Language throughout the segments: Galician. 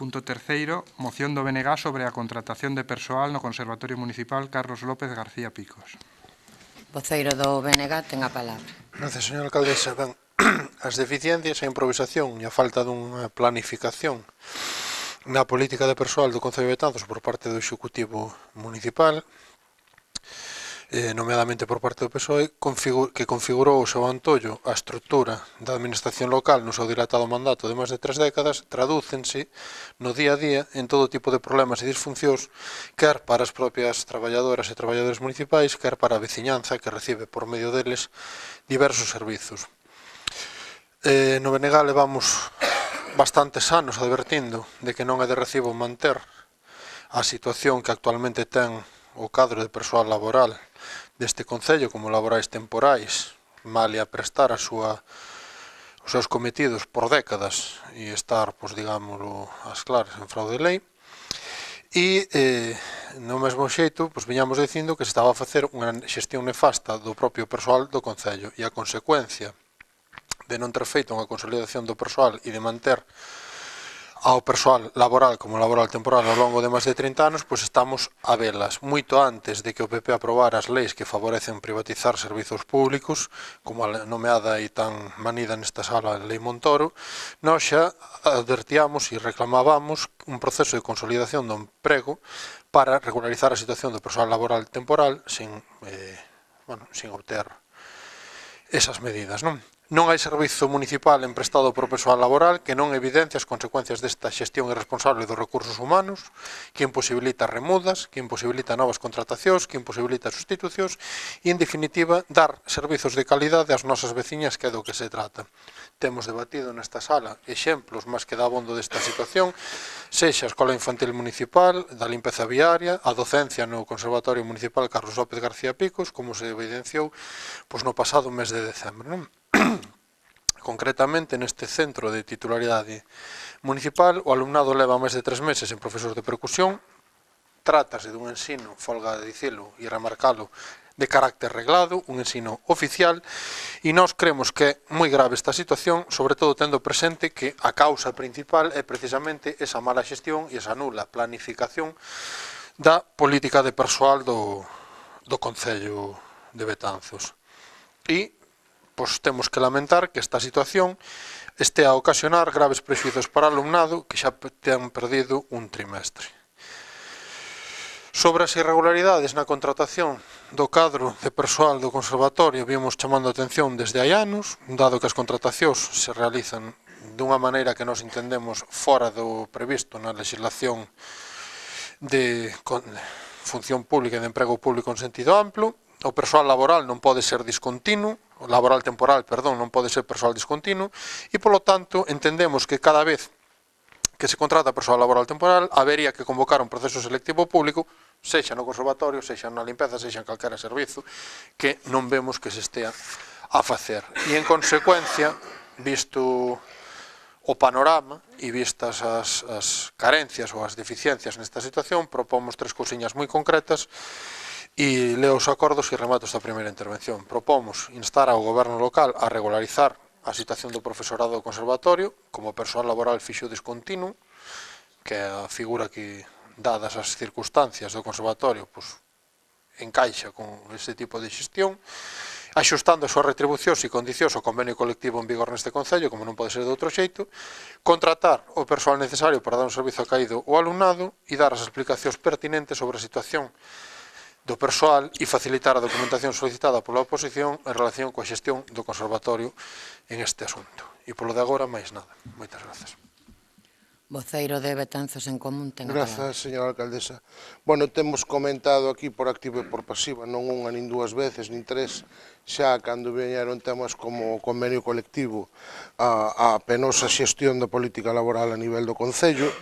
Punto terceiro, moción do BNG sobre a contratación de persoal no Conservatorio Municipal Carlos López García Picos. Voceiro do BNG ten a palabra. Gracias, señora alcaldesa. Ben, as deficiencias, a improvisación e a falta dunha planificación na política de persoal do Concello de Betanzos por parte do Executivo Municipal, nomeadamente por parte do PSOE, que configurou o seu antollo a estrutura da administración local no seu dilatado mandato de máis de 3 décadas, tradúcense no día a día en todo tipo de problemas e disfuncións, quer para as propias traballadoras e traballadores municipais, quer para a veciñanza que recibe por medio deles diversos servizos. No BNG levamos bastantes anos advertindo de que non é de recibo manter a situación que actualmente ten o cadro de persoal laboral deste Concello como laborais temporais, malia prestar os seus cometidos por décadas e estar, pois, digámoslo, ás claras en fraude de lei. E, no mesmo xeito, pois, viñamos dicindo que se estaba a facer unha xestión nefasta do propio persoal do Concello e a consecuencia de non ter feito unha consolidación do persoal e de manter ao persoal laboral como laboral temporal ao longo de máis de 30 anos, pois estamos a velas. Moito antes de que o PP aprobara as leis que favorecen privatizar servizos públicos, como a nomeada e tan manida nesta sala a Lei Montoro, nós xa advertíamos e reclamábamos un proceso de consolidación do emprego para regularizar a situación do persoal laboral temporal sin obter esas medidas, non? Non hai servizo municipal emprestado por persoal laboral que non evidencia as consecuencias desta xestión irresponsable dos recursos humanos, que imposibilita remudas, que imposibilita novas contratacións, que imposibilita sustitucións e, en definitiva, dar servizos de calidade ás nosas veciñas, que é do que se trata. Temos debatido nesta sala exemplos máis que dabondo desta situación, sexa a Escola Infantil Municipal, da limpeza viaria, a docencia no Conservatorio Municipal Carlos López García Picos, como se evidenciou no pasado mes de decembro, non? Concretamente, neste centro de titularidade municipal, o alumnado leva máis de 3 meses en profesores de percusión. Trátase dun ensino, folga de dicilo e remarcalo, de carácter reglado, un ensino oficial, e nós cremos que é moi grave esta situación, sobre todo tendo presente que a causa principal é precisamente esa mala xestión e esa nula planificación da política de persoal do Concello de Betanzos. E temos que lamentar que esta situación este a ocasionar graves prexuizos para o alumnado que xa ten perdido un trimestre. Sobre as irregularidades na contratación do cadro de persoal do Conservatorio, vimos chamando a atención desde hai anos, dado que as contratacións se realizan dunha maneira que nos entendemos fora do previsto na legislación de función pública e de emprego público en sentido amplo. O persoal laboral non pode ser discontinuo, o laboral temporal, perdón, non pode ser persoal discontinuo e, polo tanto, entendemos que cada vez que se contrata persoal laboral temporal habería que convocar un proceso selectivo público, sexa no Conservatorio, sexa na limpeza, sexa en calquera servizo, que non vemos que se estea a facer. E, en consecuencia, visto o panorama e vistas as carencias ou as deficiencias nesta situación, propomos 3 cousiñas moi concretas. E leo os acordos e remato esta primeira intervención. Propomos instar ao goberno local a regularizar a situación do profesorado do Conservatorio como persoal laboral fixo discontinuo, que é a figura que, dadas as circunstancias do Conservatorio, encaixa con este tipo de xestión, axustando as súas retribucións e condicións ao convenio colectivo en vigor neste Concello, como non pode ser de outro xeito, contratar o persoal necesario para dar un servizo acaído ao alumnado e dar as explicacións pertinentes sobre a situación do persoal e facilitar a documentación solicitada pola oposición en relación coa xestión do Conservatorio en este asunto. E polo de agora, máis nada. Moitas grazas. Voceiro de Betanzos en Común ten a palabra. Grazas, señora alcaldesa. Bueno, temos comentado aquí por activa e por pasiva, non unha, nin 2 veces, nin 3, xa cando viñeron temas como o convenio colectivo, a penosa xestión da política laboral a nivel do Concello.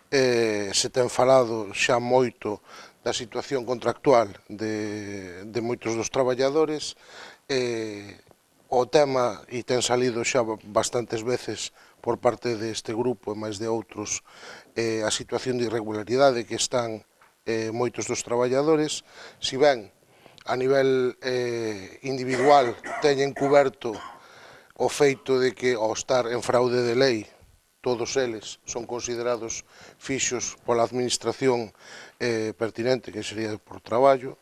Se ten falado xa moito da situación contractual de moitos dos traballadores. O tema, e ten salido xa bastantes veces por parte deste grupo e máis de outros, a situación de irregularidade que están moitos dos traballadores. Si ben a nivel individual teñen cuberto o feito de que ao estar en fraude de lei todos eles son considerados fixos pola administración pertinente, que sería por traballo.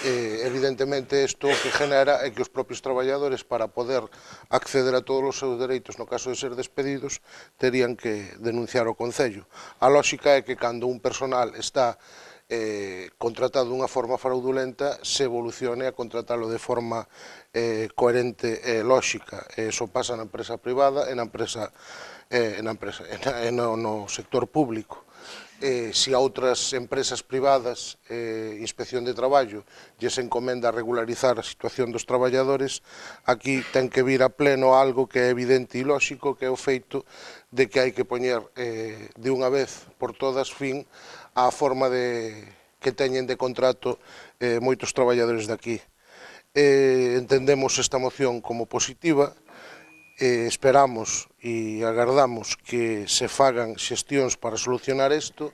Evidentemente, isto o que genera é que os propios traballadores, para poder acceder a todos os seus dereitos no caso de ser despedidos, terían que denunciar ao Concello. A lógica é que cando un personal está contratado dunha forma fraudulenta, se evolucione a contratalo de forma coherente e lógica. Eso pasa na empresa privada e no sector público. Se a outras empresas privadas, Inspección de Traballo, lles encomenda regularizar a situación dos traballadores, aquí ten que vir a pleno algo que é evidente e lóxico, que é o feito de que hai que poñer de unha vez por todas fin á forma que teñen de contrato moitos traballadores de aquí. Entendemos esta moción como positiva, esperamos e agardamos que se fagan xestións para solucionar isto,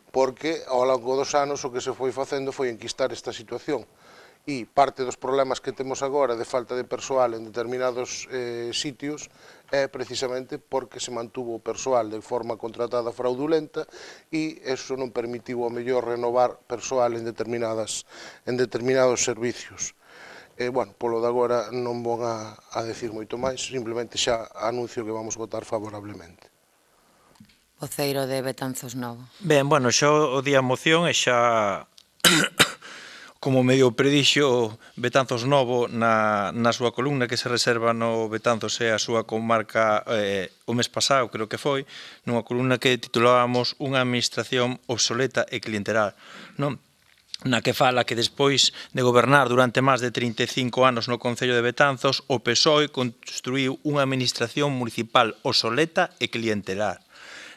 porque ao longo dos anos o que se foi facendo foi enquistar esta situación, e parte dos problemas que temos agora de falta de persoal en determinados sitios é precisamente porque se mantuvo o persoal de forma contratada fraudulenta, e eso non permitiu ao mellor renovar persoal en determinados servicios. Polo de agora non vou a decir moito máis, simplemente xa anuncio que vamos votar favorablemente. Voceiro de Betanzos Novo. Ben, xa o día a moción e xa, como medio predixo Betanzos Novo na súa columna que se reserva no Betanzos e a súa comarca o mes pasado, creo que foi, nunha columna que titulábamos Unha administración obsoleta e clientelar, non? Na que fala que despois de gobernar durante máis de 35 anos no Concello de Betanzos, o PSOE construíu unha administración municipal obsoleta e clientelar,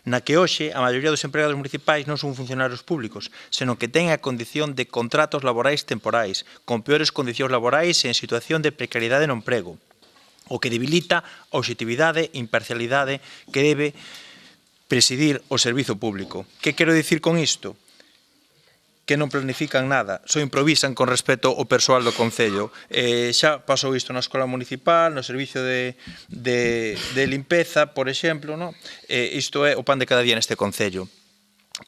na que hoxe a maioría dos empregados municipais non son funcionarios públicos, senón que ten a condición de contratos laborais temporais, con peores condicións laborais e en situación de precariedade no emprego, o que debilita a obxectividade e imparcialidade que debe presidir o servizo público. Que quero dicir con isto? Que non planifican nada, só improvisan con respecto ao persoal do Concello. Xa pasou isto na Escola Municipal, no Servicio de Limpeza, por exemplo, isto é o pan de cada día neste Concello.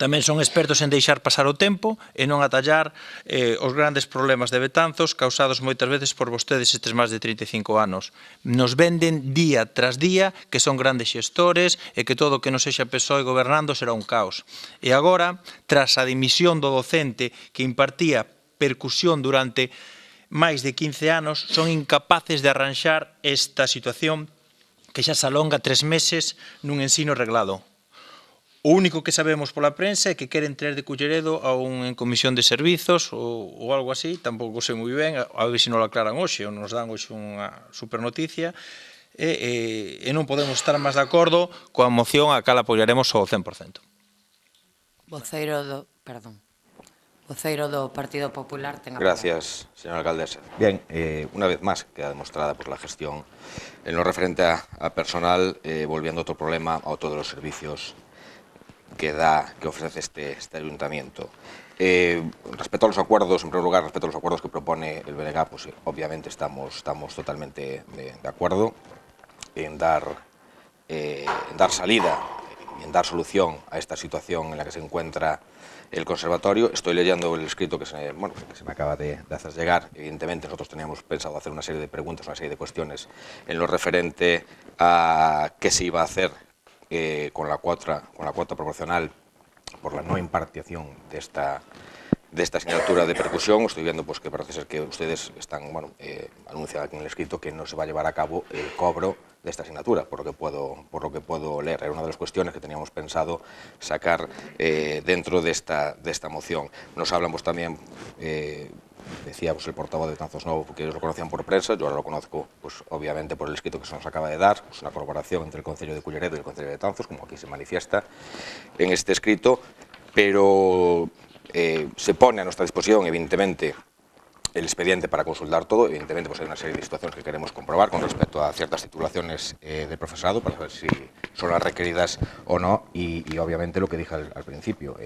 Tamén son expertos en deixar pasar o tempo e non atallar os grandes problemas de Betanzos causados moitas veces por vostedes estes máis de 35 anos. Nos venden día tras día que son grandes xestores e que todo o que non sexa PSOE gobernando será un caos. E agora, tras a dimisión do docente que impartía percusión durante máis de 15 anos, son incapaces de arranxar esta situación que xa se alonga 3 meses nun ensino reglado. O único que sabemos pola prensa é que queren traer de Culleredo en comisión de servizos ou algo así, tampouco sei moi ben, a ver se non lo aclaran hoxe ou nos dan hoxe unha supernoticia, e non podemos estar máis de acordo coa moción a cal apoiaremos ao 100%. Voceiro do Partido Popular ten a palabra. Gracias, señora alcaldesa. Bien, una vez más queda demostrada por la gestión en lo referente a personal, volviendo a otro problema a todos los servicios que ofrece este ayuntamiento. Respecto a los acuerdos, en primer lugar, respecto a los acuerdos que propone el BNG, pues obviamente estamos totalmente de acuerdo en dar salida y en dar solución a esta situación en la que se encuentra el conservatorio. Estoy leyendo el escrito que se me acaba de hacer llegar. Evidentemente nosotros teníamos pensado hacer una serie de preguntas, una serie de cuestiones en lo referente a qué se iba a hacer con la cuota proporcional por la no impartición de esta asignatura de percusión. Estoy viendo pues que parece ser que ustedes están, anuncian aquí en el escrito que no se va a llevar a cabo el cobro de esta asignatura, por lo que puedo leer. Era una de las cuestiones que teníamos pensado sacar dentro de esta moción. Nos hablan pues también, decía pues, el portavoz de Betanzos Novo, que ellos lo conocían por prensa, yo ahora lo conozco pues obviamente por el escrito que se nos acaba de dar, pues una colaboración entre el Concello de Culleredo y el Concello de Betanzos, como aquí se manifiesta en este escrito, pero se pone a nuestra disposición, evidentemente, el expediente para consultar todo. Evidentemente pues hay una serie de situaciones que queremos comprobar con respecto a ciertas titulaciones del profesorado para saber si son las requeridas o no, y obviamente lo que dije al principio,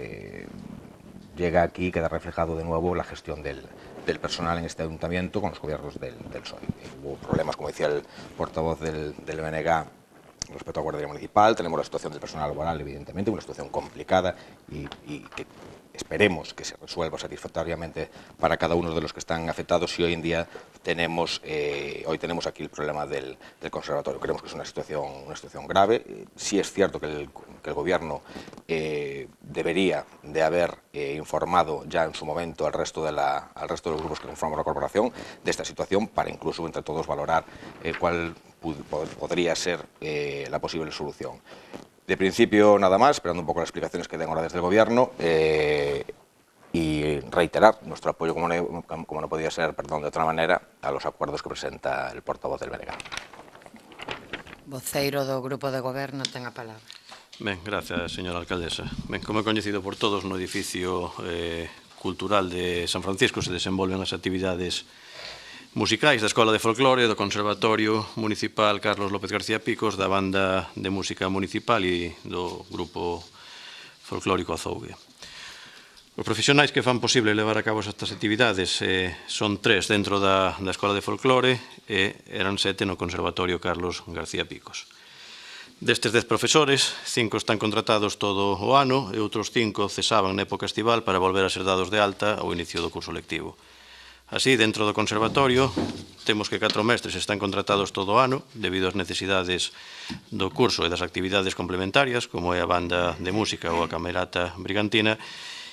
llega aquí, queda reflejado de nuevo la gestión del personal en este ayuntamiento con los gobiernos del PSOE. Hubo problemas, como decía el portavoz del BNG, respecto á Guardería Municipal, tenemos la situación del personal laboral, evidentemente, una situación complicada y que esperemos que se resuelva satisfactoriamente para cada uno de los que están afectados, y hoy en día tenemos aquí el problema del conservatorio. Creemos que es una situación grave. Sí es cierto que el Gobierno debería de haber informado ya en su momento al resto de los grupos que conforman la corporación de esta situación, para incluso entre todos valorar cuál podría ser la posible solución. De principio, nada más, esperando un poco las explicaciones que den ahora desde el Gobierno, y reiterar nuestro apoyo, como no podía ser, de otra manera, a los acuerdos que presenta el portavoz del BNG. Voceiro do Grupo de Goberno ten a palabra. Ben, gracias, señora alcaldesa. Ben, como é coñecido por todos, no edificio cultural de San Francisco se desenvolven as actividades musicais da Escola de Folclore, do Conservatorio Municipal Carlos López García Picos, da Banda de Música Municipal e do Grupo Folclórico Azougue. Os profesionais que fan posible levar a cabo estas actividades son 3 dentro da Escola de Folclore e eran 7 no Conservatorio Carlos García Picos. Destes 10 profesores, 5 están contratados todo o ano e outros 5 cesaban na época estival para volver a ser dados de alta ao inicio do curso lectivo. Así, dentro do Conservatorio, temos que 4 mestres están contratados todo o ano debido ás necesidades do curso e das actividades complementarias, como é a banda de música ou a camerata brigantina,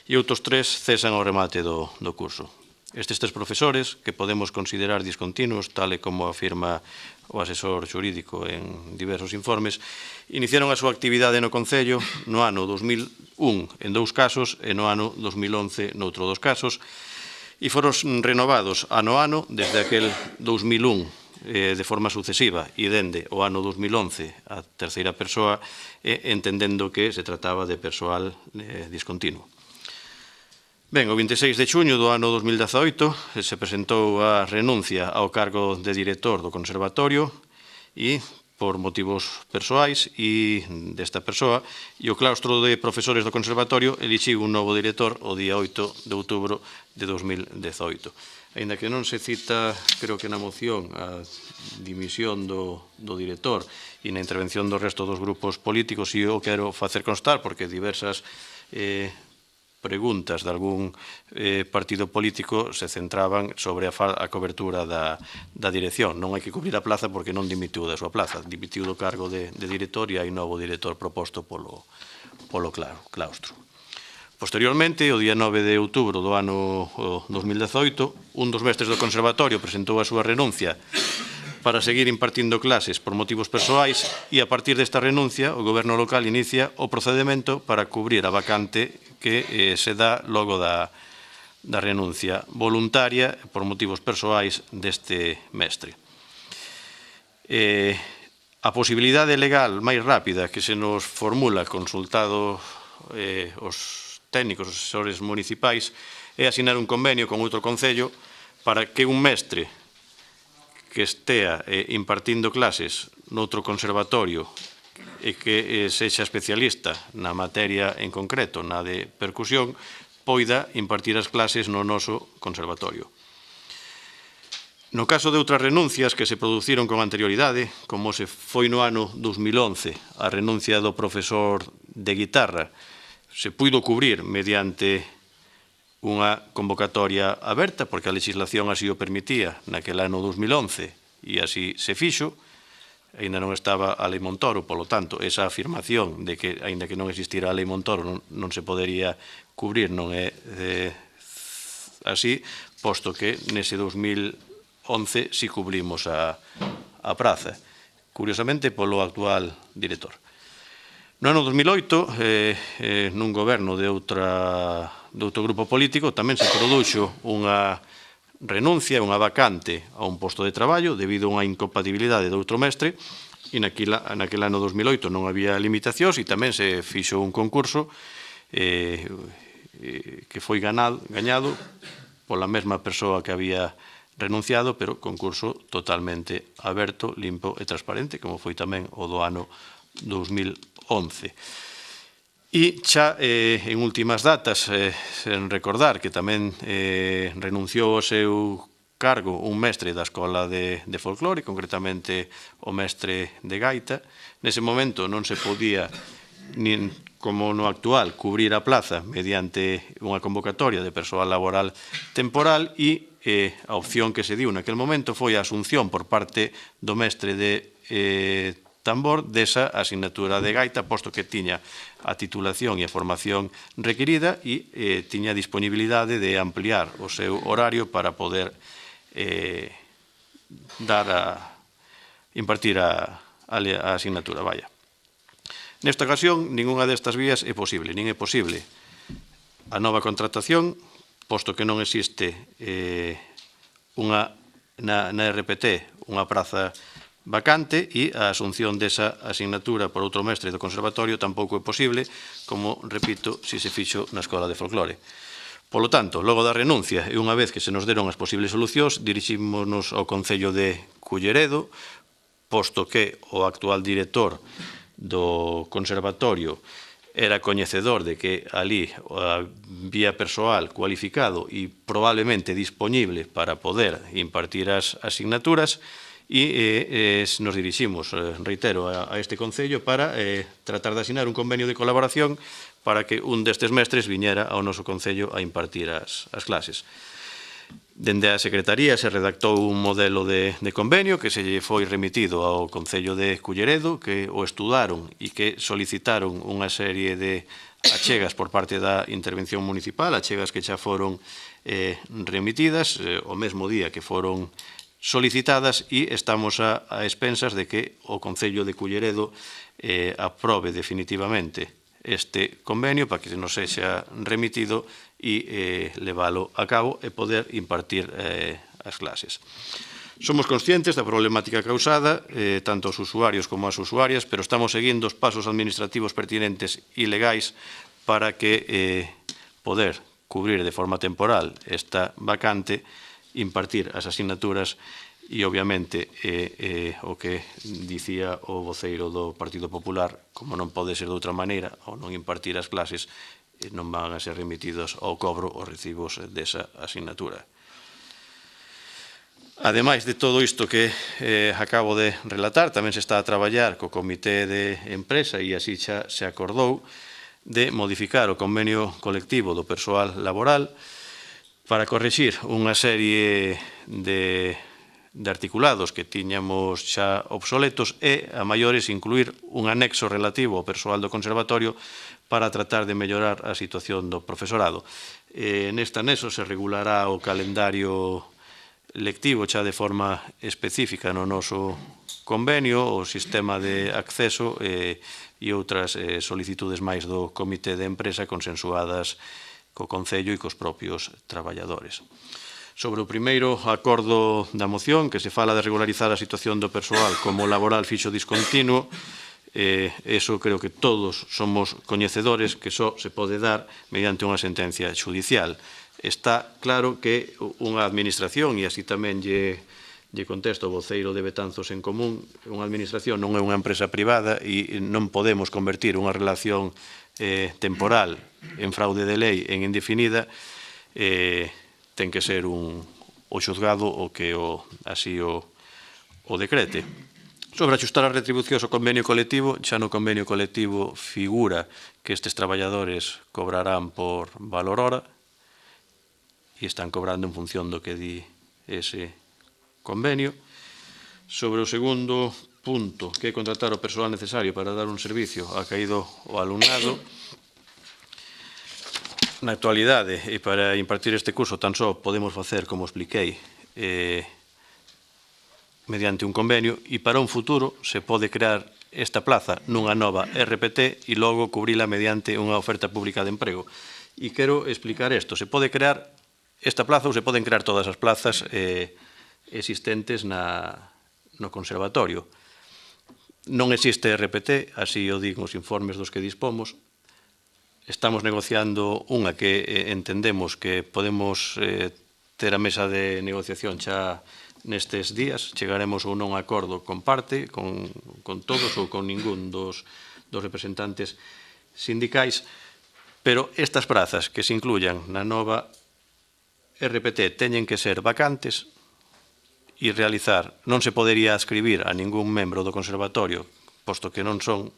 e outros 3 cesan ao remate do curso. Estes 3 profesores, que podemos considerar discontinuos, tal e como afirma o asesor xurídico en diversos informes, iniciaron a súa actividade no Concello no ano 2001 en 2 casos e no ano 2011 noutro 2 casos, e foron renovados ano a ano desde aquel 2001 de forma sucesiva e dende o ano 2011 a terceira persoa, entendendo que se trataba de persoal discontinuo. Ben, o 26 de xuño do ano 2018 se presentou a renuncia ao cargo de director do Conservatorio e, por motivos persoais e desta persoa, e o claustro de profesores do Conservatorio elixiu un novo director o día 8 de outubro de 2018. Aínda que non se cita, creo que na moción, a dimisión do director e na intervención do resto dos grupos políticos, e eu quero facer constar, porque diversas preguntas de algún partido político se centraban sobre a cobertura da dirección. Non hai que cubrir a plaza porque non dimitiu da súa plaza, dimitiu do cargo de director e hai novo director proposto polo claustro. Posteriormente, o día 9 de outubro do ano 2018, un dos mestres do Conservatorio presentou a súa renuncia para seguir impartindo clases por motivos persoais e a partir desta renuncia o Goberno local inicia o procedimento para cubrir a vacante que se dá logo da renuncia voluntaria por motivos persoais deste mestre. A posibilidade legal máis rápida que se nos formula consultado os técnicos, os asesores municipais, é asinar un convenio con outro concello para que un mestre que estea impartindo clases noutro conservatorio e que sexa especialista na materia en concreto, na de percusión, poida impartir as clases no noso conservatorio. No caso de outras renuncias que se produciron con anterioridade, como se foi no ano 2011 a renuncia do profesor de guitarra, se puido cubrir mediante unha convocatoria aberta, porque a legislación así o permitía naquele ano 2011, e así se fixo. Ainda non estaba a Lei Montoro, polo tanto, esa afirmación de que, aínda que non existira a Lei Montoro, non se podería cubrir, non é así, posto que nese 2011 si cubrimos a praza, curiosamente polo actual director. No ano 2008, nun goberno de outro grupo político, tamén se produxo unha renuncia, unha vacante a un posto de traballo debido a unha incompatibilidade de outro mestre, e naquele ano 2008 non había limitacións e tamén se fixo un concurso que foi gañado pola mesma persoa que había renunciado, pero concurso totalmente aberto, limpo e transparente, como foi tamén o do ano 2011. E xa en últimas datas, sen recordar que tamén renunciou ao seu cargo un mestre da Escola de Folclore, concretamente o mestre de gaita. Nese momento non se podía, nin como no actual, cubrir a plaza mediante unha convocatoria de persoal laboral temporal e a opción que se diu naquel momento foi a asunción por parte do mestre de tambor desa asignatura de gaita, posto que tiña a titulación e a formación requerida e tiña disponibilidade de ampliar o seu horario para poder impartir a asignatura. Nesta ocasión, ninguna destas vías é posible, nin é posible a nova contratación, posto que non existe na RPT unha praza vacante e a asunción desa asignatura por outro mestre do conservatorio tampouco é posible, como, repito, se fixo na Escola de Folclore. Polo tanto, logo da renuncia e unha vez que se nos deron as posibles solucións, dirixímonos ao Concello de Culleredo, posto que o actual director do conservatorio era coñecedor de que ali había persoal cualificado e probablemente disponible para poder impartir as asignaturas, e nos diriximos, reitero, a este Concello para tratar de asinar un convenio de colaboración para que un destes mestres viñera ao noso Concello a impartir as clases. Dende a Secretaría se redactou un modelo de convenio que se lle foi remitido ao Concello de Culleredo, que o estudaron e que solicitaron unha serie de achegas por parte da intervención municipal, achegas que xa foron remitidas o mesmo día que foron solicitadas, e estamos a expensas de que o Concello de Culleredo aprobe definitivamente este convenio para que nos sexa remitido e leválo a cabo e poder impartir as clases. Somos conscientes da problemática causada, tanto aos usuarios como ás usuarias, pero estamos seguindo os pasos administrativos pertinentes e legais para que poder cubrir de forma temporal esta vacante, impartir as asignaturas e, obviamente, o que dicía o voceiro do Partido Popular, como non pode ser de outra maneira, ao non impartir as clases, non van a ser remitidos ao cobro os recibos desa asignatura. Ademais de todo isto que acabo de relatar, tamén se está a traballar co Comité de Empresa e así xa se acordou de modificar o convenio colectivo do persoal laboral para corrixir unha serie de articulados que tiñamos xa obsoletos e, a maiores, incluir un anexo relativo ao persoal do conservatorio para tratar de mellorar a situación do profesorado. Neste anexo se regulará o calendario lectivo xa de forma específica no noso convenio, o sistema de acceso e outras solicitudes máis do Comité de Empresa consensuadas co Concello e cos propios traballadores. Sobre o primeiro acordo da moción, que se fala de regularizar a situación do persoal como laboral fixo discontinuo, eso creo que todos somos coñecedores que só se pode dar mediante unha sentencia xudicial. Está claro que unha administración, e así tamén lle contesto o voceiro de Betanzos en Común, unha administración non é unha empresa privada e non podemos convertir unha relación temporal en fraude de lei en indefinida, ten que ser o xuzgado o que así o decrete. Sobre axustar as retribucións ao convenio colectivo, xa no convenio colectivo figura que estes traballadores cobrarán por valor hora e están cobrando en función do que di ese convenio. Sobre o segundo punto, que é contratar o persoal necesario para dar un servicio acaído ao alumnado, na actualidade, e para impartir este curso tan só podemos facer, como expliquei, mediante un convenio, e para un futuro se pode crear esta plaza nunha nova RPT e logo cubrila mediante unha oferta pública de emprego. E quero explicar isto. Se pode crear esta plaza ou se poden crear todas as plazas existentes no conservatorio. Non existe RPT, así o digo os informes dos que dispomos. Estamos negociando unha que entendemos que podemos ter a mesa de negociación xa nestes días. Chegaremos a un non acordo con parte, con todos ou con ningún dos representantes sindicais, pero estas prazas que se incluyan na nova RPT teñen que ser vacantes, e realizar, non se podería ascribir a ningún membro do conservatorio, posto que non son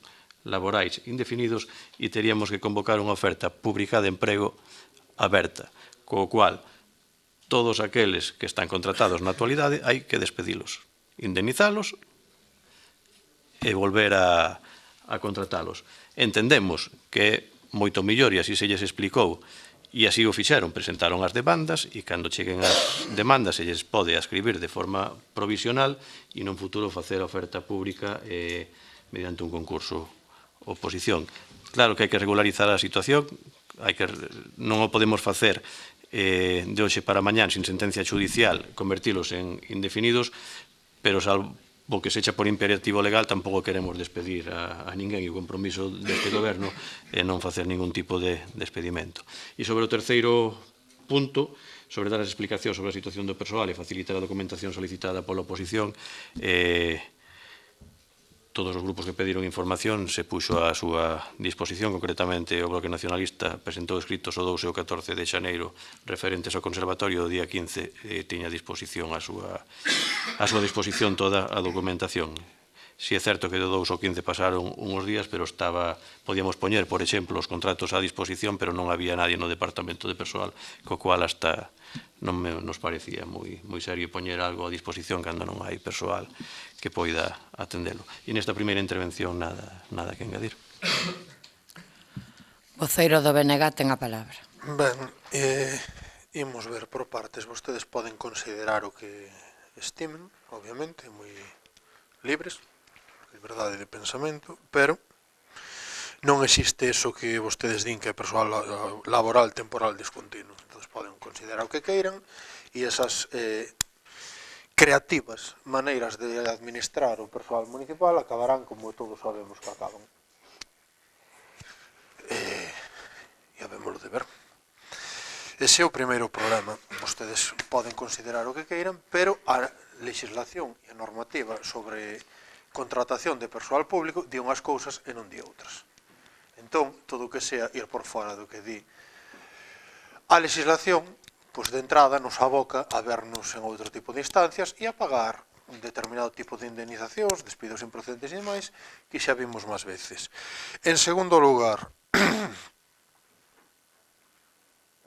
laborais indefinidos, e teríamos que convocar unha oferta pública de emprego aberta, co cual todos aqueles que están contratados na actualidade hai que despedilos, indemnizalos e volver a contratalos. Entendemos que é moito mellor, e así se lles explicou, e así o fixeron, presentaron as demandas, e cando cheguen as demandas se lles pode ascribir de forma provisional e nun futuro facer a oferta pública mediante un concurso oposición. Claro que hai que regularizar a situación, non o podemos facer de hoxe para mañán sin sentencia judicial, convertilos en indefinidos, pero salvo que se echa por imperativo legal tampouco queremos despedir a ninguén, e o compromiso deste goberno é non facer ningún tipo de despedimento. E sobre o terceiro punto, sobre dar as explicacións sobre a situación do persoal e facilitar a documentación solicitada pola oposición, todos os grupos que pediron información se puxo á súa disposición, concretamente o Bloque Nacionalista presentou escritos o 2 e o 14 de xaneiro referentes ao Conservatorio, o día 15 tiña a disposición a súa disposición toda a documentación. Si é certo que do 2 ao 15 pasaron uns días, pero podíamos poñer, por exemplo, os contratos á disposición, pero non había nadie no Departamento de Persoal, co cual hasta non nos parecía moi serio poñer algo a disposición cando non hai persoal que poida atendelo. E nesta primeira intervención nada que engadir. Voceiro do BNG ten a palabra. Ben, imos ver por partes. Vostedes poden considerar o que estimen, obviamente, moi libres, liberdade de pensamento, pero non existe eso que vostedes din que é persoal laboral temporal discontinuo. Entón, poden considerar o que queiran, e esas creativas maneiras de administrar o persoal municipal acabarán como todos sabemos que acaban. E habémoslo de ver. Ese é o primeiro problema. Vostedes poden considerar o que queiran, pero a legislación e a normativa sobre contratación de persoal público di unhas cousas e non di outras. Entón, todo o que sea ir por fora do que di a legislación, pois de entrada nos aboca a vernos en outro tipo de instancias e a pagar un determinado tipo de indemnizacións, despidos improcedentes e demais, que xa vimos máis veces. En segundo lugar,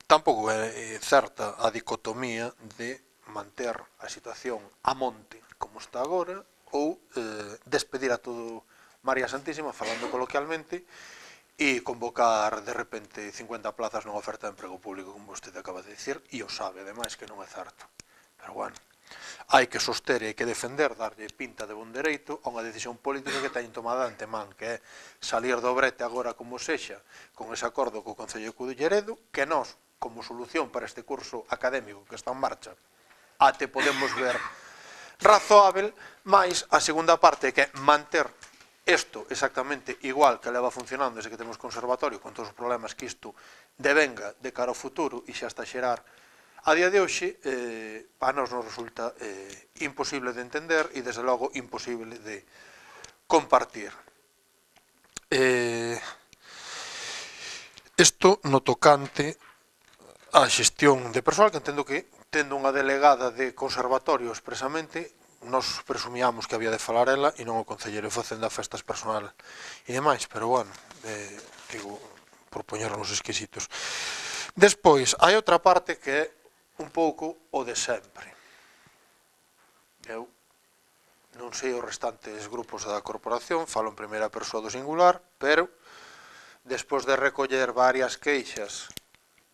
tampouco é certa a dicotomía de manter a situación a monte como está agora ou despedir a todo María Santísima, falando coloquialmente, e convocar de repente 50 plazas nunha oferta de emprego público, como vostede acaba de dicir, e o sabe, ademais, que non é certo. Pero, bueno, hai que soster e hai que defender, darlle pinta de bon dereito a unha decisión política que teñen tomada de antemán, que é salir do brete agora como sexa, con ese acordo co Concello de Lleredo, que nós, como solución para este curso académico que está en marcha, até podemos ver razoável, máis a segunda parte, que é manter isto exactamente igual que leva funcionando desde que temos conservatorio, con todos os problemas que isto devenga de cara ao futuro e xa está xerar a día de hoxe, a nos resulta imposible de entender e, desde logo, imposible de compartir. Isto no tocante á xestión de persoal, que entendo que, tendo unha delegada de conservatorio expresamente, nos presumíamos que había de falar ela e non o concelleiro facendo a festas personal e demais, pero, bueno, digo, por poñernos exquisitos. Despois, hai outra parte que é un pouco o de sempre. Eu non sei os restantes grupos da corporación, falo en primeira persoa do singular, pero, despois de recoller varias queixas,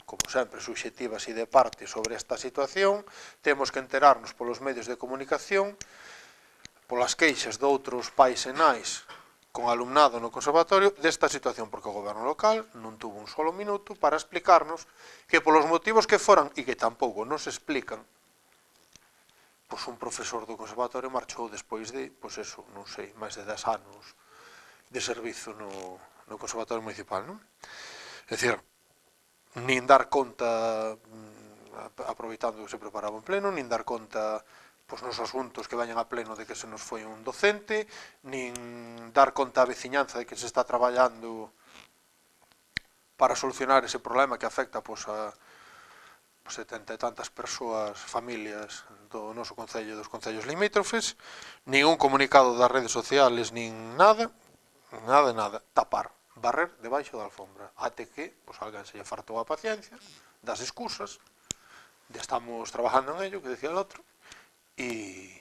como sempre, subxetivas e de parte sobre esta situación, temos que enterarnos polos medios de comunicación, polas queixas de outros pais e nais con alumnado no conservatorio, desta situación, porque o goberno local non tuvo un solo minuto para explicarnos que polos motivos que foran e que tampouco nos explican, pois un profesor do conservatorio marchou despois de, pois eso, non sei, máis de 10 anos de servizo no conservatorio municipal, non? É dicir, nin dar conta, aproveitando que se preparaba en pleno, nin dar conta nos asuntos que vayan a pleno de que se nos foi un docente, nin dar conta á veciñanza de que se está traballando para solucionar ese problema que afecta 70 e tantas persoas, familias do noso concello e dos concellos limítrofes, nin un comunicado das redes sociales, nin nada, tapar, barrer debaixo da alfombra, até que alguén se lle fartou a paciencia das excusas, de estamos trabajando en ello, que decía el outro, e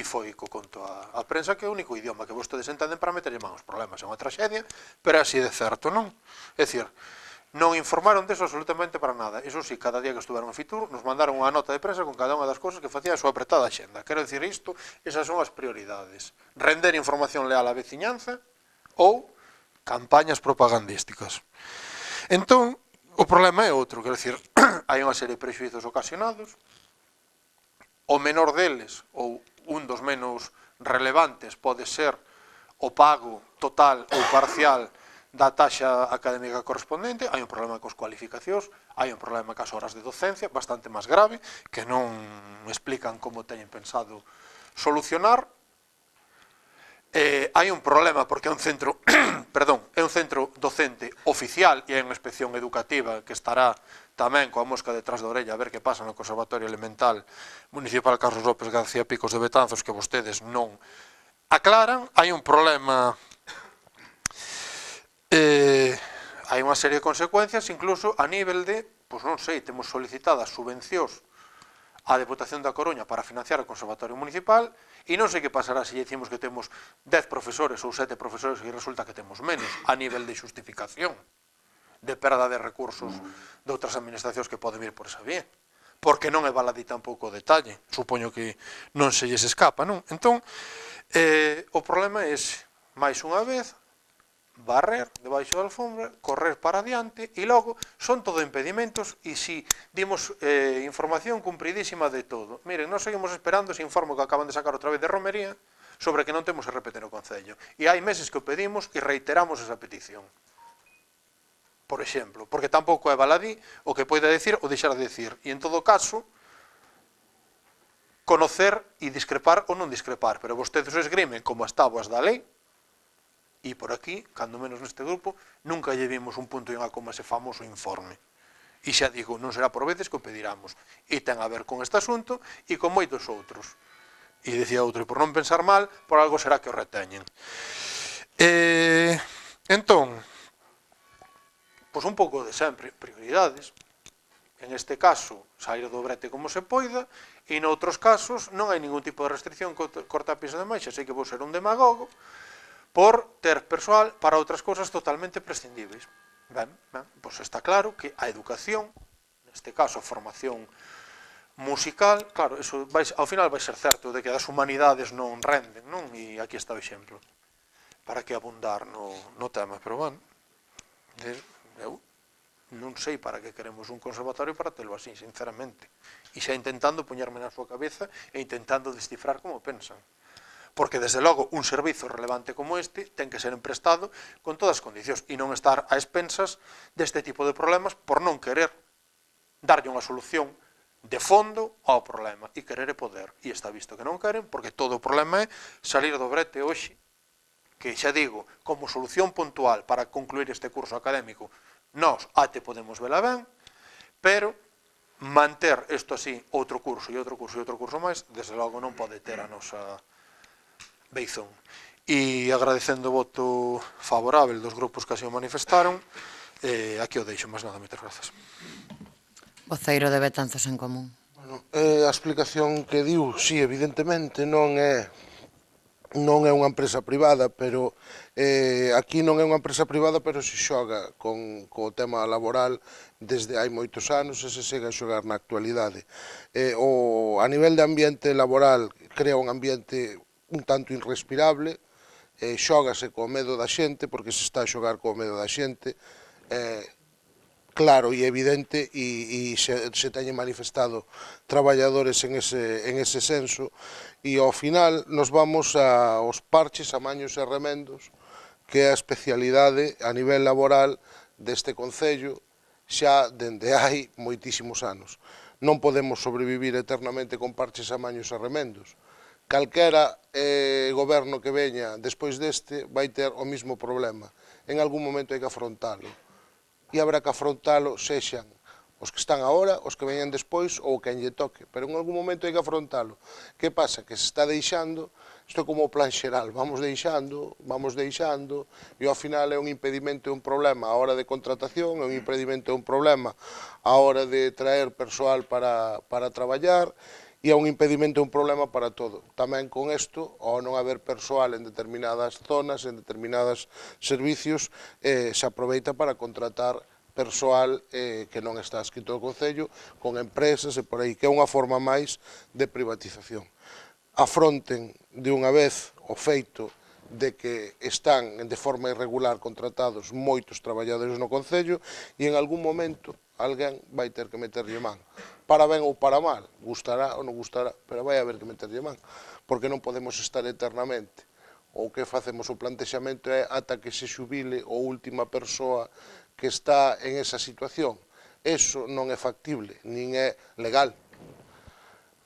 foi co conto a prensa, que é o único idioma que vostedes entenden para meterlle man os problemas. É unha traxedia, pero así de certo, non? É dicir, non informaron deso absolutamente para nada. Iso sí, cada día que estuveron en Fitur nos mandaron unha nota de prensa con cada unha das cousas que facía a súa apretada xenda. Quero dicir isto, esas son as prioridades. Render información leal á veciñanza ou campañas propagandísticas. Entón, o problema é outro, quero dicir, hai unha serie de prexuizos ocasionados, o menor deles, ou un dos menos relevantes, pode ser o pago total ou parcial da taxa académica correspondente. Hai un problema cos cualificacións, hai un problema cas horas de docencia, bastante máis grave, que non explican como teñen pensado solucionar. Hai un problema porque é un centro é un centro docente oficial e hai unha inspección educativa que estará tamén coa mosca detrás da orella a ver que pasa no Conservatorio Elemental Municipal Carlos López García Picos de Betanzos, que vostedes non aclaran. Hai un problema, hai unha serie de consecuencias, incluso a nivel de, pois non sei, temos solicitadas subvencións á Deputación da Coruña para financiar o Conservatorio Municipal, e non sei que pasará se lle dicimos que temos 10 profesores ou 7 profesores e resulta que temos menos, a nivel de xustificación de perda de recursos de outras administracións que poden vir por esa vía, porque non é baladí tampouco o detalle, supoño que non se lles escapa, non? Entón, o problema é ese, máis unha vez, barrer debaixo da alfombra, correr para adiante, e logo son todo impedimentos, e si dimos información cumpridísima de todo. Miren, nós seguimos esperando ese informe que acaban de sacar outra vez de Romería sobre que non temos RPT no Concello, e hai meses que o pedimos e reiteramos esa petición, por exemplo, porque tampouco é baladí o que poida decir ou deixar de decir, e en todo caso conocer e discrepar ou non discrepar, pero vostedes o esgrimen como as táboas da lei. E por aquí, cando menos neste grupo, nunca lle vimos un punto e unha coma ese famoso informe. E xa digo, non será por veces que o pediramos. E ten a ver con este asunto e con moitos outros. E decía outro, e por non pensar mal, por algo será que o reteñen. Entón, pois un pouco de sempre, prioridades. En este caso, sair do brete como se poida, e noutros casos non hai ningún tipo de restricción corta a piso de máis, sei que vou ser un demagogo, por ter persoal para outras cousas totalmente prescindibles. Ben, pois está claro que a educación, neste caso a formación musical, claro, eso ao final vai ser certo de que as humanidades non renden, non? E aquí está o exemplo. Para que abundar no tema, pero bueno, eu non sei para que queremos un conservatorio para telo así, sinceramente. E xa intentando poñerme na súa cabeza e intentando descifrar como pensan. Porque, desde logo, un servizo relevante como este ten que ser emprestado con todas as condicións e non estar a expensas deste tipo de problemas por non querer darlle unha solución de fondo ao problema e querer e poder. E está visto que non queren, porque todo o problema é salir do brete hoxe, que xa digo, como solución puntual para concluir este curso académico, nós até podemos vela ben, pero manter isto así outro curso e outro curso e outro curso máis, desde logo non pode ter a nosa beizón. E agradecendo o voto favorável dos grupos que así o manifestaron, aquí o deixo, máis nada, moitas grazas. Voceiro de Betanzos en Común. A explicación que diu, sí, evidentemente non é unha empresa privada, pero aquí non é unha empresa privada, pero se xoga con o tema laboral desde hai moitos anos e se segue a xogar na actualidade. A nivel de ambiente laboral crea un ambiente un tanto irrespirable, xógase co medo da xente, porque se está a xogar co medo da xente, claro e evidente, e se teñen manifestado traballadores en ese senso, e ao final nos vamos aos parches, amaños e remendos, que é a especialidade a nivel laboral deste Concello xa dende hai moitísimos anos. Non podemos sobrevivir eternamente con parches, amaños e remendos. Calquera goberno que veña despois deste vai ter o mismo problema. En algún momento hai que afrontalo. E habrá que afrontalo sexan Os que están agora, os que veñan despois ou quen lle toque, pero en algún momento hai que afrontalo. Que pasa? Que se está deixando, isto é como o plan xeral, vamos deixando, e ao final é un impedimento e un problema a hora de contratación, é un impedimento e un problema a hora de traer persoal para traballar, e é un impedimento e un problema para todo. Tamén con isto, ao non haber persoal en determinadas zonas, en determinados servicios, se aproveita para contratar persoal que non está escrito no Concello, con empresas e por aí, que é unha forma máis de privatización. Afronten de unha vez o feito de que están de forma irregular contratados moitos traballadores no Concello e en algún momento alguén vai ter que meterlle man. Para ben ou para mal, gustará ou non gustará, pero vai haber que meterlle man, porque non podemos estar eternamente. O que facemos o plantexamento é ata que se xubile a última persoa que está en esa situación. Eso non é factible, nin é legal.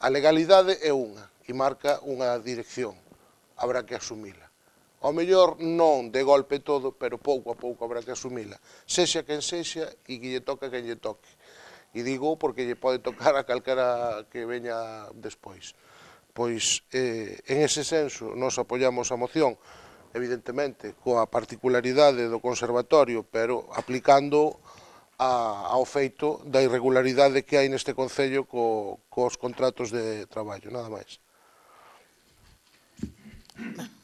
A legalidade é unha, e marca unha dirección. Habrá que asumila. Ao mellor non de golpe todo, pero pouco a pouco habrá que asumila. Sexa quen sexa e que lle toque a quen lle toque. E digo porque lle pode tocar a calquera que veña despois. Pois, en ese senso, nos apoiamos a moción, evidentemente, coa particularidade do conservatorio, pero aplicando ao feito da irregularidade que hai neste Concello cos contratos de traballo, nada máis.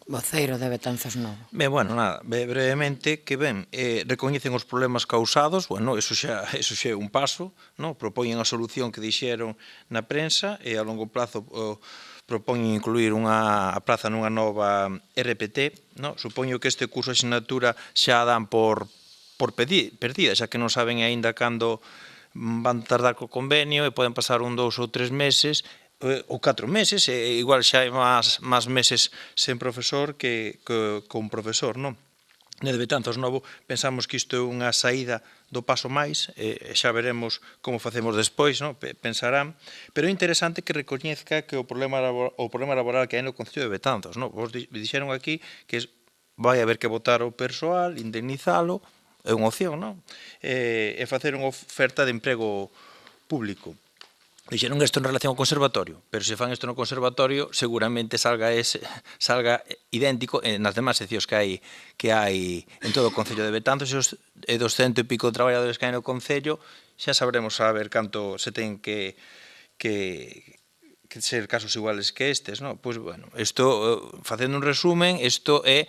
Voceiro de Betanzos Novo. Ben, bueno, nada, brevemente, que ben, recoñecen os problemas causados, bueno, eso xa é un paso, no? Propoñen a solución que dixeron na prensa e a longo plazo propoñen incluir a praza nunha nova RPT, no? Supoño que este curso de asignatura xa dan por perdida, xa que non saben aínda cando van tardar co convenio e poden pasar 1, 2 ou 3 meses ou 4 meses, igual xa hai máis meses sen profesor que con profesor, non? De Betanzos Novo pensamos que isto é unha saída do paso máis, xa veremos como facemos despois, non? Pensarán, pero é interesante que recoñezca que o problema laboral que hai no Concello de Betanzos, non? Vos dixeron aquí que vai haber que votar o persoal, indemnizalo, é unha opción, non? E facer unha oferta de emprego público. Dixeron isto en relación ao conservatorio, pero se fan isto no conservatorio seguramente salga idéntico nas demás seccións que hai en todo o Concello de Betanzos e dos 100 e pico traballadores que hai no Concello, xa sabremos saber canto se ten que ser casos iguales que estes, non? Pois, bueno, facendo un resumen, isto é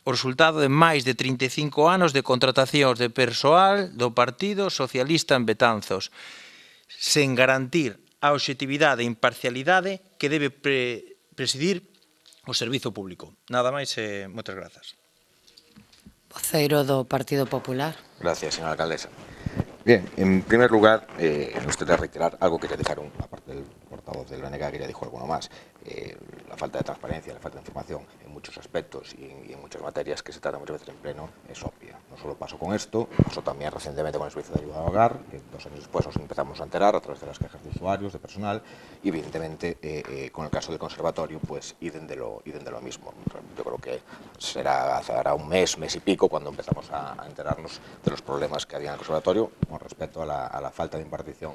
o resultado de máis de 35 anos de contratacións de persoal do Partido Socialista en Betanzos, sen garantir a obxectividade e imparcialidade que debe presidir o servizo público. Nada máis e moitas grazas. Voceiro do Partido Popular. Gracias, señora alcaldesa. Bien, en primer lugar, me gustaría reiterar algo que ya dijeron, aparte del portavoz del BNG, que ya dijo alguno más, la falta de transparencia, la falta de información en muchos aspectos y en muchas materias que se tratan muchas veces en pleno es obvia. No solo pasó con esto, pasó también recientemente con el servicio de ayuda al hogar, que 2 años después nos empezamos a enterar a través de las quejas de usuarios, de personal, y evidentemente con el caso del conservatorio, pues idem de lo mismo. Yo creo que hará un mes y pico cuando empezamos a enterarnos de los problemas que había en el conservatorio con respecto a la falta de impartición,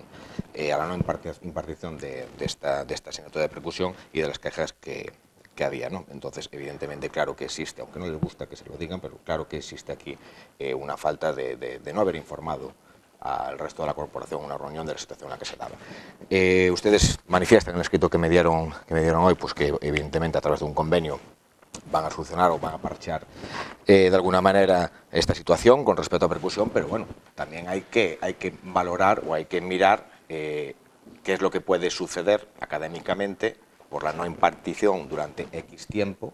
a la no impartición de esta asignatura de percusión y de las quejas que había, ¿no? Entonces, evidentemente, claro que existe, aunque no les gusta que se lo digan, pero claro que existe aquí una falta de no haber informado al resto de la corporación una reunión de la situación en la que se daba. Ustedes manifiestan en el escrito que me dieron hoy, pues que evidentemente a través de un convenio van a solucionar o van a parchear de alguna manera esta situación con respecto a percusión, pero bueno, también hay que valorar o hay que mirar qué es lo que puede suceder académicamente por la no impartición durante X tiempo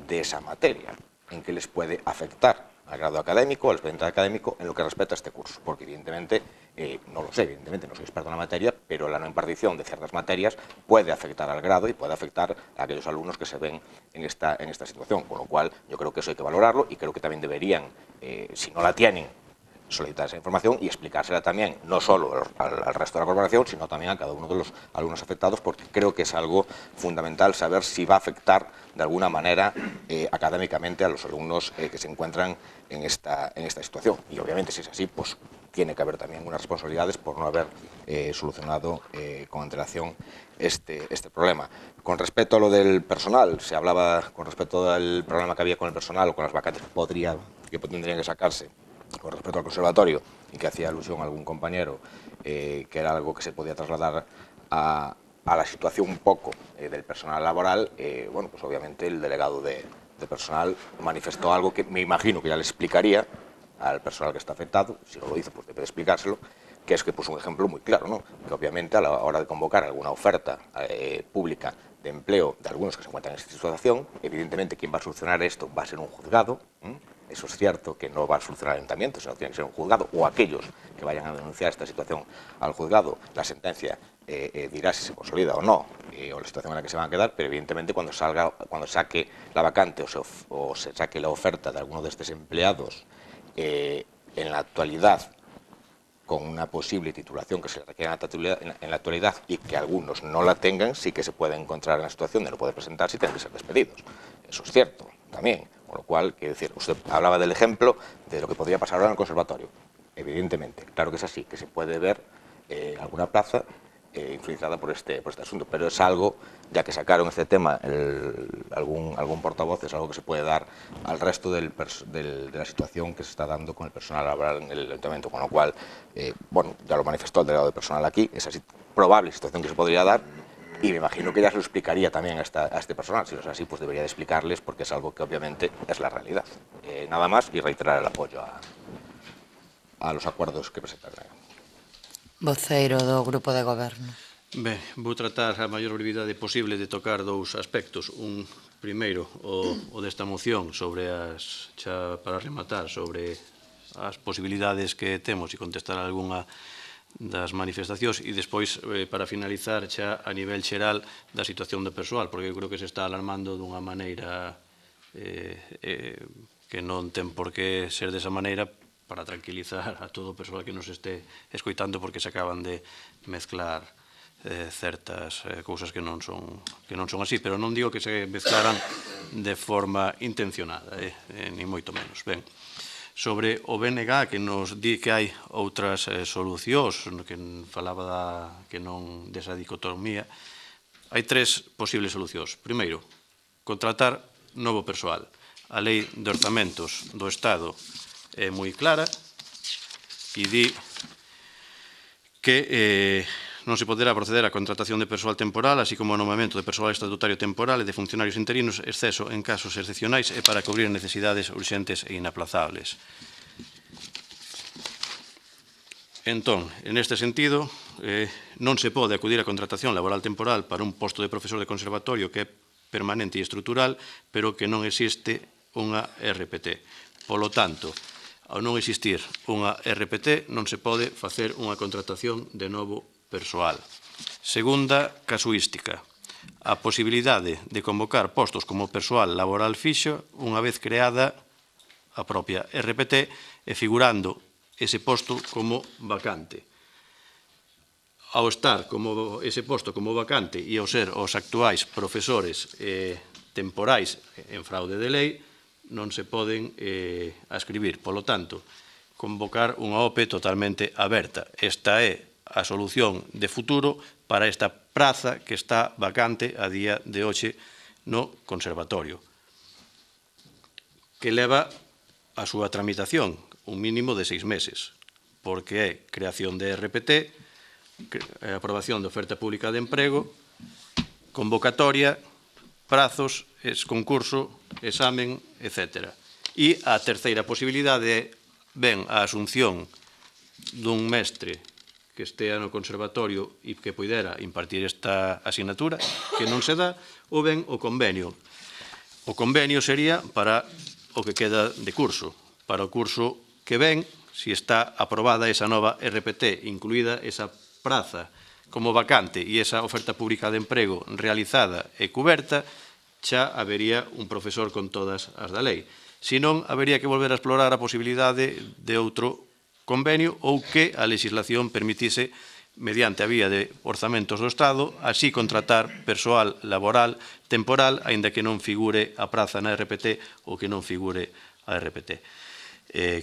de esa materia, en qué les puede afectar al grado académico, al expediente académico, en lo que respecta a este curso, porque evidentemente, no lo sé, evidentemente no soy experto en la materia, pero la no impartición de ciertas materias puede afectar al grado y puede afectar a aquellos alumnos que se ven en esta situación, con lo cual yo creo que eso hay que valorarlo y creo que también deberían, si no la tienen, solicitar esa información y explicársela también, no solo al resto de la corporación, sino también a cada uno de los alumnos afectados, porque creo que es algo fundamental saber si va a afectar de alguna manera académicamente a los alumnos que se encuentran en esta situación. Y obviamente, si es así, pues tiene que haber también unas responsabilidades por no haber solucionado con antelación este problema. Con respecto a lo del personal, se hablaba con respecto al problema que había con el personal o con las vacantes que tendrían que sacarse con respecto al conservatorio, y que hacía alusión a algún compañero, que era algo que se podía trasladar a la situación un poco del personal laboral. Bueno, pues obviamente el delegado de personal manifestó algo que me imagino que ya le explicaría al personal que está afectado. Si no lo hizo, pues debe de explicárselo, que es que puso un ejemplo muy claro, ¿no? Que obviamente a la hora de convocar alguna oferta pública de empleo de algunos que se encuentran en esta situación, evidentemente quien va a solucionar esto va a ser un juzgado. Eso es cierto, que no va a solucionar el ayuntamiento, sino que tiene que ser un juzgado, o aquellos que vayan a denunciar esta situación al juzgado. La sentencia dirá si se consolida o no, o la situación en la que se van a quedar, pero evidentemente cuando saque la vacante o se saque la oferta de alguno de estos empleados en la actualidad, con una posible titulación que se le requiera en la actualidad, y que algunos no la tengan, sí que se puede encontrar en la situación de no poder presentarse y tener que ser despedidos. Eso es cierto también. Con lo cual, quiero decir, usted hablaba del ejemplo de lo que podría pasar ahora en el conservatorio. Evidentemente, claro que es así, que se puede ver alguna plaza influenciada por este asunto, pero es algo, ya que sacaron este tema algún portavoz, es algo que se puede dar al resto de la situación que se está dando con el personal laboral en el ayuntamiento, con lo cual, bueno, ya lo manifestó el delegado de personal aquí, esa probable situación que se podría dar, y me imagino que ya se lo explicaría también a este personal. Si no es así, pues debería de explicarles, porque es algo que obviamente es la realidad. Nada más, y reiterar el apoyo a los acuerdos que presentaron. Voceiro do Grupo de Goberno. Ben, vou tratar a maior brevidade posible de tocar dous aspectos. Un primeiro, o desta moción sobre xa para rematar, sobre as posibilidades que temos e contestar algunha das manifestacións, e despois, para finalizar, xa a nivel xeral da situación do persoal, porque eu creo que se está alarmando dunha maneira que non ten por que ser desa maneira, para tranquilizar a todo o persoal que nos este escoitando, porque se acaban de mezclar certas cousas que non son así, pero non digo que se mezclaran de forma intencionada, ni moito menos. Ben, sobre o BNG, que nos di que hai outras solucións, que falaba desa dicotomía, hai tres posibles solucións. Primeiro, contratar novo persoal. A lei de orzamentos do Estado é moi clara e di que non se poderá proceder á contratación de persoal temporal, así como ao nomamento de persoal estatutario temporal e de funcionarios interinos, exceso en casos excepcionais e para cubrir necesidades urxentes e inaplazables. Entón, en este sentido, non se pode acudir á contratación laboral temporal para un posto de profesor de conservatorio que é permanente e estrutural, pero que non existe unha RPT. Polo tanto, ao non existir unha RPT, non se pode facer unha contratación de novo persoal. Segunda casuística, a posibilidade de convocar postos como persoal laboral fixo unha vez creada a propia RPT e figurando ese posto como vacante. Ao estar ese posto como vacante e ao ser os actuais profesores temporais en fraude de lei, non se poden ascribir. Polo tanto, convocar unha OPE totalmente aberta. Esta é a solución de futuro para esta praza que está vacante a día de hoxe no conservatorio, que leva a súa tramitación un mínimo de 6 meses, porque é creación de RPT, aprobación de oferta pública de emprego, convocatoria, prazos, concurso, examen, etc. E a terceira posibilidade é ben a asunción dun mestre que estea no conservatorio e que poidera impartir esta asignatura, que non se dá, ou ben o convenio. O convenio sería para o que queda de curso. Para o curso que ven, si está aprobada esa nova RPT, incluída esa praza como vacante e esa oferta pública de emprego realizada e cuberta, xa habería un profesor con todas as da lei. Si non, habería que volver a explorar a posibilidade de outro convenio ou que a legislación permitise, mediante a vía de orzamentos do Estado, así contratar persoal laboral temporal, aínda que non figure a praza na RPT ou que non figure a RPT,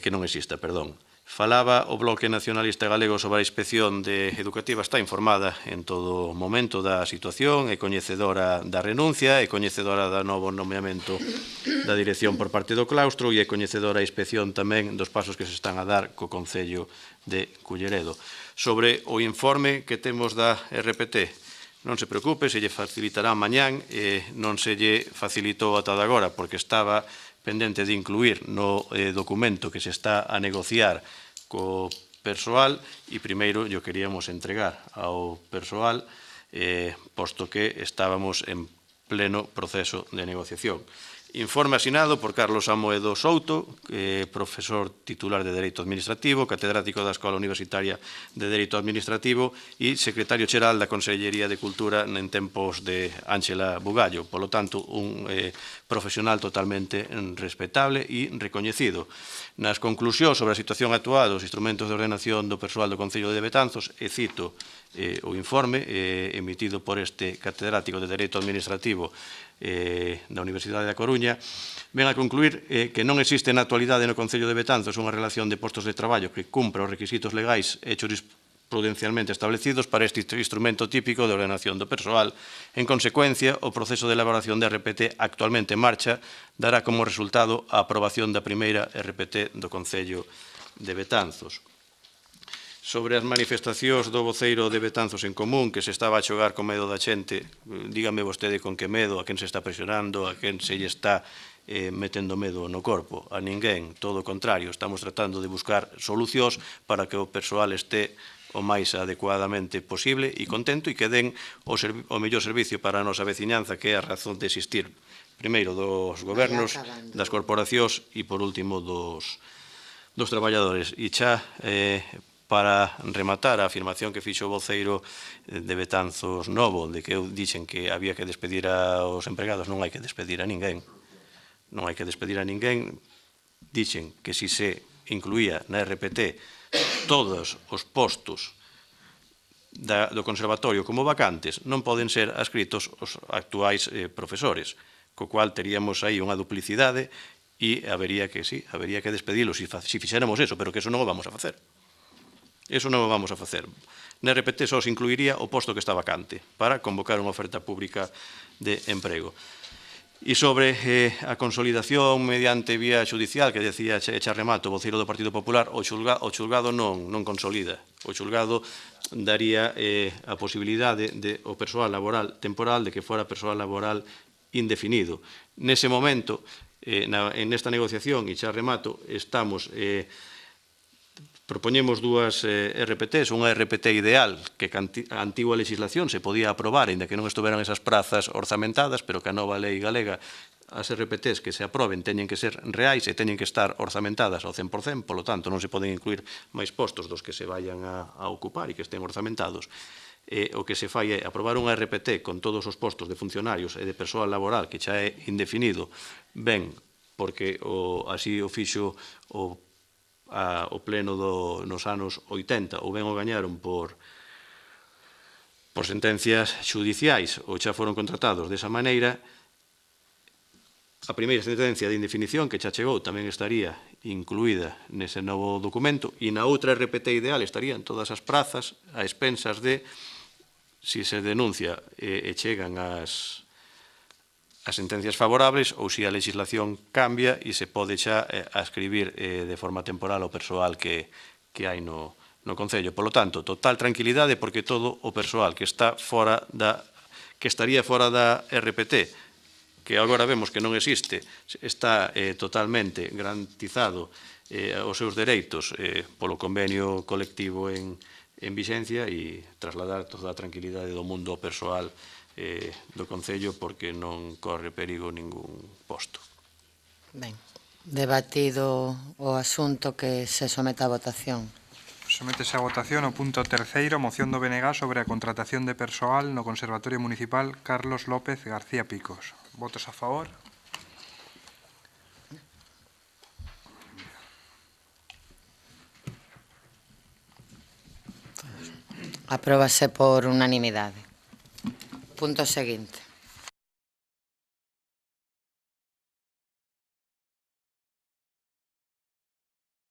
que non exista, perdón. Falaba o Bloque Nacionalista Galego sobre a inspección educativa, está informada en todo momento da situación, é coñecedora da renuncia, é coñecedora do novo nomeamento da dirección por parte do claustro e é coñecedora a inspección tamén dos pasos que se están a dar co Concello de Culleredo. Sobre o informe que temos da RPT, non se preocupe, se lle facilitará mañán, non se lle facilitou ata agora porque estaba pendente de incluir no documento que se está a negociar co persoal e primeiro yo queríamos entregar ao persoal posto que estábamos en pleno proceso de negociación. Informe asinado por Carlos Amoedo Souto, profesor titular de Dereito Administrativo, catedrático da Escola Universitaria de Dereito Administrativo e secretario xeral da Consellería de Cultura en tempos de Ángela Bugallo. Polo tanto, un profesional totalmente respetable e recoñecido. Nas conclusións sobre a situación actual dos instrumentos de ordenación do persoal do Concello de Betanzos, e cito o informe emitido por este catedrático de Dereito Administrativo da Universidade da Coruña, ven a concluir que non existe na actualidade no Concello de Betanzos unha relación de postos de traballo que cumpra os requisitos legais e jurisprudencialmente establecidos para este instrumento típico de ordenación do persoal. En consecuencia, o proceso de elaboración de RPT actualmente en marcha dará como resultado a aprobación da primeira RPT do Concello de Betanzos. Sobre as manifestacións do voceiro de Betanzos en Común, que se estaba a xogar con medo da xente, dígame vostede con que medo, a quen se está presionando, a quen se lle está metendo medo no corpo. A ninguén, todo o contrario, estamos tratando de buscar solucións para que o persoal este o máis adecuadamente posible e contento e que den o mellor servicio para a nosa veciñanza, que é a razón de existir, primeiro dos gobernos, das corporacións e, por último, dos traballadores. E xa para rematar a afirmación que fixo o voceiro de Betanzos Novo, de que eu dixen que había que despedir aos empregados, non hai que despedir a ninguén. Non hai que despedir a ninguén. Dixen que si se incluía na RPT todos os postos do conservatorio como vacantes, non poden ser adscritos os actuais profesores, co cual teríamos aí unha duplicidade e habería que despedilos se fixéramos eso, pero que eso non o vamos a facer. Eso non o vamos a facer. Na RPT só se incluiría o posto que está vacante para convocar unha oferta pública de emprego. E sobre a consolidación mediante vía judicial, que decía Charremato, voceiro do Partido Popular, o xulgado non consolida. O xulgado daría a posibilidade o persoal laboral temporal de que fora persoal laboral indefinido. Nese momento, en esta negociación, e Charremato, estamos propoñemos dúas RPTs, unha RPT ideal que a antigua legislación se podía aprobar, ainda que non estuveran esas prazas orzamentadas, pero que a nova lei galega, as RPTs que se aproben teñen que ser reais e teñen que estar orzamentadas ao 100%, polo tanto non se poden incluir máis postos dos que se vayan a ocupar e que estén orzamentados. O que se fai é aprobar unha RPT con todos os postos de funcionarios e de persoal laboral que xa é indefinido, ben, porque así o fixo o pleno nos anos 80, ou ben o gañaron por sentencias judiciais ou xa foron contratados desa maneira. A primeira sentencia de indefinición que xa chegou tamén estaría incluída nese novo documento e na outra RPT ideal estarían todas as prazas a expensas de si se denuncia e chegan as sentencias favorables ou se a legislación cambia e se pode xa ascribir de forma temporal ao persoal que hai no Concello. Por lo tanto, total tranquilidade porque todo o persoal que estaría fora da RPT, que agora vemos que non existe, está totalmente garantizado os seus dereitos polo convenio colectivo en vixencia e trasladar toda a tranquilidade do mundo ao persoal do Concello porque non corre perigo ningún posto. Ben, debatido o asunto, que se someta a votación. Sométese a votación o punto terceiro, moción do BNG sobre a contratación de persoal no Conservatorio Municipal Carlos López García Picos. Votos a favor? Apróbase por unanimidade. Punto seguinte.